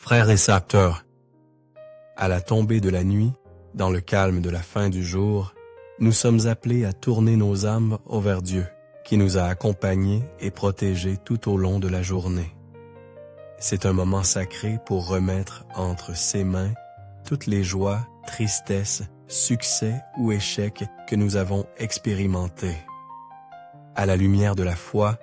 Frères et sœurs, à la tombée de la nuit, dans le calme de la fin du jour, nous sommes appelés à tourner nos âmes vers Dieu, qui nous a accompagnés et protégés tout au long de la journée. C'est un moment sacré pour remettre entre ses mains toutes les joies, tristesses, succès ou échecs que nous avons expérimentés. À la lumière de la foi,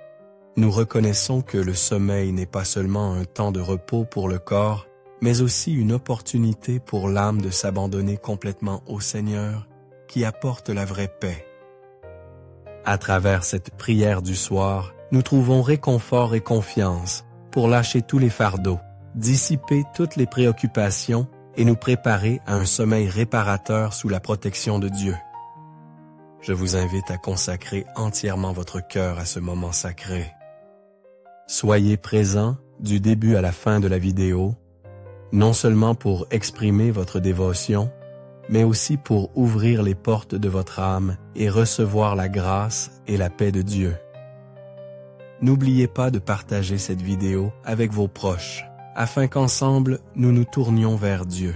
nous reconnaissons que le sommeil n'est pas seulement un temps de repos pour le corps, mais aussi une opportunité pour l'âme de s'abandonner complètement au Seigneur, qui apporte la vraie paix. À travers cette prière du soir, nous trouvons réconfort et confiance pour lâcher tous les fardeaux, dissiper toutes les préoccupations et nous préparer à un sommeil réparateur sous la protection de Dieu. Je vous invite à consacrer entièrement votre cœur à ce moment sacré. Soyez présents du début à la fin de la vidéo, non seulement pour exprimer votre dévotion, mais aussi pour ouvrir les portes de votre âme et recevoir la grâce et la paix de Dieu. N'oubliez pas de partager cette vidéo avec vos proches, afin qu'ensemble nous nous tournions vers Dieu.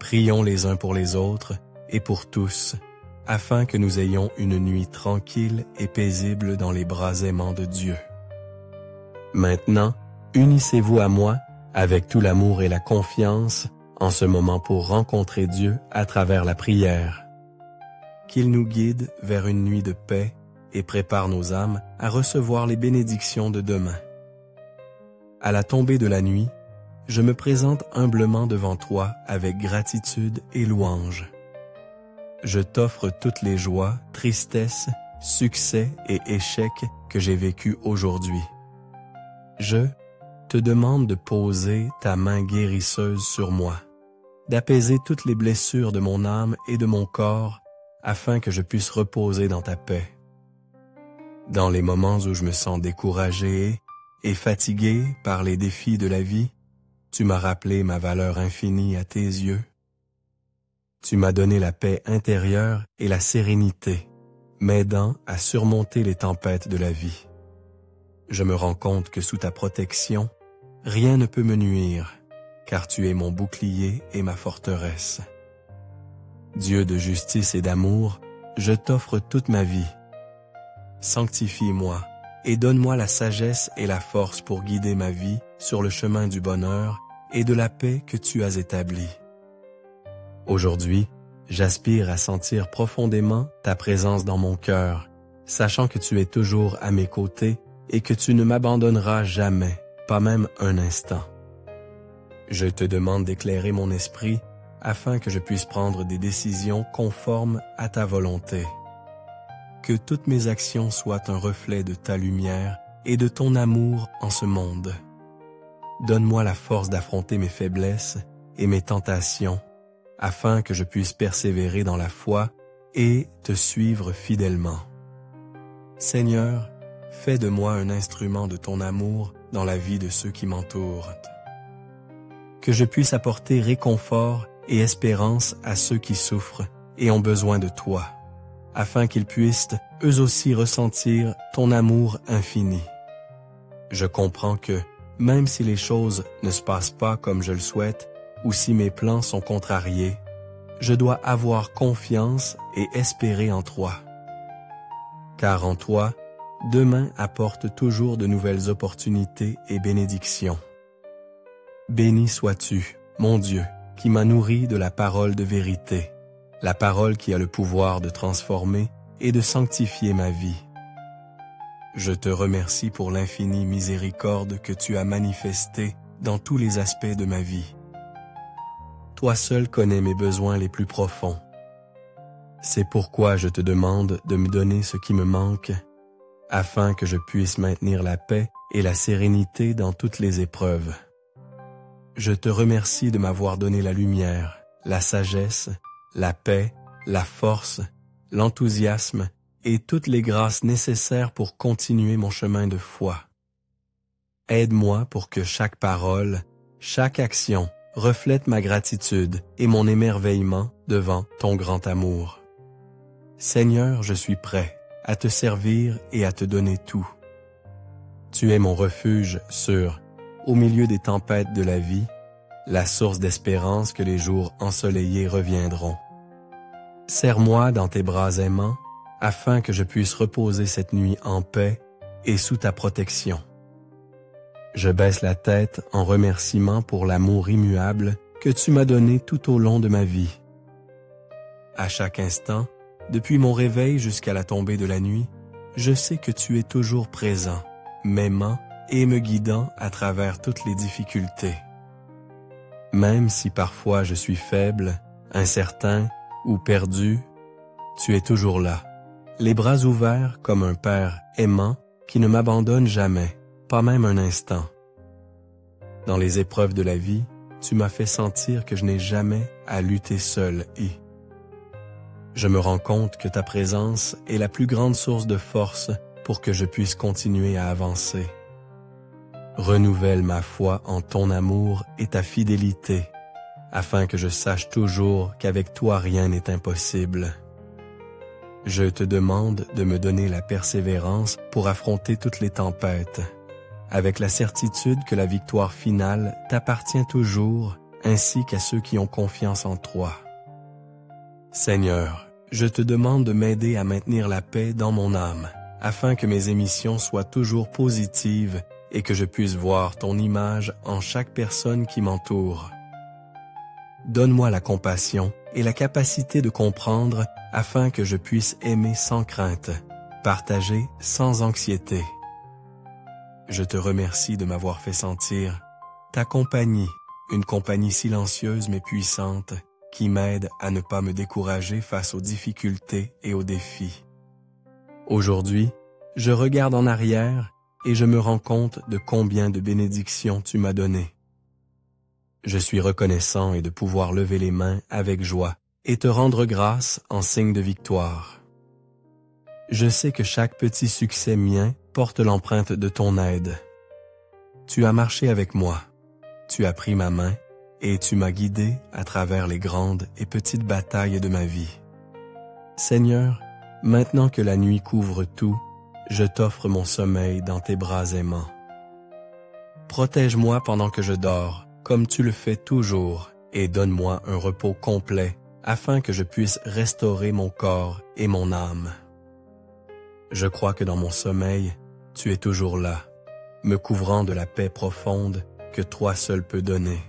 Prions les uns pour les autres et pour tous, afin que nous ayons une nuit tranquille et paisible dans les bras aimants de Dieu. Maintenant, unissez-vous à moi avec tout l'amour et la confiance en ce moment pour rencontrer Dieu à travers la prière. Qu'il nous guide vers une nuit de paix et prépare nos âmes à recevoir les bénédictions de demain. À la tombée de la nuit, je me présente humblement devant toi avec gratitude et louange. Je t'offre toutes les joies, tristesses, succès et échecs que j'ai vécus aujourd'hui. Je te demande de poser ta main guérisseuse sur moi, d'apaiser toutes les blessures de mon âme et de mon corps afin que je puisse reposer dans ta paix. Dans les moments où je me sens découragé et fatigué par les défis de la vie, tu m'as rappelé ma valeur infinie à tes yeux. Tu m'as donné la paix intérieure et la sérénité, m'aidant à surmonter les tempêtes de la vie. Je me rends compte que sous ta protection, rien ne peut me nuire, car tu es mon bouclier et ma forteresse. Dieu de justice et d'amour, je t'offre toute ma vie. Sanctifie-moi et donne-moi la sagesse et la force pour guider ma vie sur le chemin du bonheur et de la paix que tu as établi. Aujourd'hui, j'aspire à sentir profondément ta présence dans mon cœur, sachant que tu es toujours à mes côtés et que tu ne m'abandonneras jamais, pas même un instant. Je te demande d'éclairer mon esprit afin que je puisse prendre des décisions conformes à ta volonté. Que toutes mes actions soient un reflet de ta lumière et de ton amour en ce monde. Donne-moi la force d'affronter mes faiblesses et mes tentations, afin que je puisse persévérer dans la foi et te suivre fidèlement. Seigneur, fais de moi un instrument de ton amour dans la vie de ceux qui m'entourent. Que je puisse apporter réconfort et espérance à ceux qui souffrent et ont besoin de toi, afin qu'ils puissent eux aussi ressentir ton amour infini. Je comprends que, même si les choses ne se passent pas comme je le souhaite, ou si mes plans sont contrariés, je dois avoir confiance et espérer en toi. Car en toi, demain apporte toujours de nouvelles opportunités et bénédictions. Béni sois-tu, mon Dieu, qui m'a nourri de la parole de vérité, la parole qui a le pouvoir de transformer et de sanctifier ma vie. Je te remercie pour l'infinie miséricorde que tu as manifestée dans tous les aspects de ma vie. Toi seul connais mes besoins les plus profonds. C'est pourquoi je te demande de me donner ce qui me manque, afin que je puisse maintenir la paix et la sérénité dans toutes les épreuves. Je te remercie de m'avoir donné la lumière, la sagesse, la paix, la force, l'enthousiasme et toutes les grâces nécessaires pour continuer mon chemin de foi. Aide-moi pour que chaque parole, chaque action reflète ma gratitude et mon émerveillement devant ton grand amour. Seigneur, je suis prêt à te servir et à te donner tout. Tu es mon refuge sûr, au milieu des tempêtes de la vie, la source d'espérance que les jours ensoleillés reviendront. Serre-moi dans tes bras aimants, afin que je puisse reposer cette nuit en paix et sous ta protection. Je baisse la tête en remerciement pour l'amour immuable que tu m'as donné tout au long de ma vie. À chaque instant, depuis mon réveil jusqu'à la tombée de la nuit, je sais que tu es toujours présent, m'aimant et me guidant à travers toutes les difficultés. Même si parfois je suis faible, incertain ou perdu, tu es toujours là, les bras ouverts comme un père aimant qui ne m'abandonne jamais, pas même un instant. Dans les épreuves de la vie, tu m'as fait sentir que je n'ai jamais à lutter seul et je me rends compte que ta présence est la plus grande source de force pour que je puisse continuer à avancer. Renouvelle ma foi en ton amour et ta fidélité, afin que je sache toujours qu'avec toi rien n'est impossible. Je te demande de me donner la persévérance pour affronter toutes les tempêtes, avec la certitude que la victoire finale t'appartient toujours, ainsi qu'à ceux qui ont confiance en toi. Seigneur, je te demande de m'aider à maintenir la paix dans mon âme, afin que mes émissions soient toujours positives et que je puisse voir ton image en chaque personne qui m'entoure. Donne-moi la compassion et la capacité de comprendre afin que je puisse aimer sans crainte, partager sans anxiété. Je te remercie de m'avoir fait sentir ta compagnie, une compagnie silencieuse mais puissante, qui m'aide à ne pas me décourager face aux difficultés et aux défis. Aujourd'hui, je regarde en arrière et je me rends compte de combien de bénédictions tu m'as données. Je suis reconnaissant et de pouvoir lever les mains avec joie et te rendre grâce en signe de victoire. Je sais que chaque petit succès mien porte l'empreinte de ton aide. Tu as marché avec moi, tu as pris ma main et tu m'as guidé à travers les grandes et petites batailles de ma vie. Seigneur, maintenant que la nuit couvre tout, je t'offre mon sommeil dans tes bras aimants. Protège-moi pendant que je dors, comme tu le fais toujours, et donne-moi un repos complet, afin que je puisse restaurer mon corps et mon âme. Je crois que dans mon sommeil, tu es toujours là, me couvrant de la paix profonde que toi seul peux donner.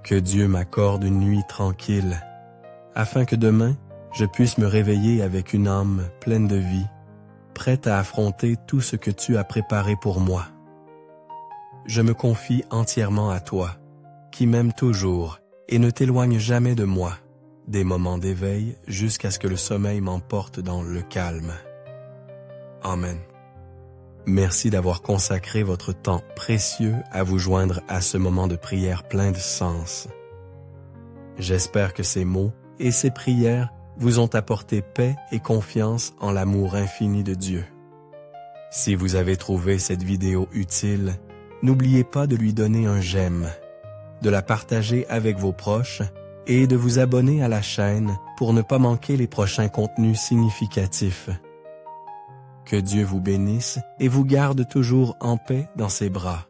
Que Dieu m'accorde une nuit tranquille, afin que demain, je puisse me réveiller avec une âme pleine de vie, prête à affronter tout ce que tu as préparé pour moi. Je me confie entièrement à toi, qui m'aimes toujours et ne t'éloigne jamais de moi, des moments d'éveil jusqu'à ce que le sommeil m'emporte dans le calme. Amen. Merci d'avoir consacré votre temps précieux à vous joindre à ce moment de prière plein de sens. J'espère que ces mots et ces prières vous ont apporté paix et confiance en l'amour infini de Dieu. Si vous avez trouvé cette vidéo utile, n'oubliez pas de lui donner un j'aime, de la partager avec vos proches et de vous abonner à la chaîne pour ne pas manquer les prochains contenus significatifs. Que Dieu vous bénisse et vous garde toujours en paix dans ses bras.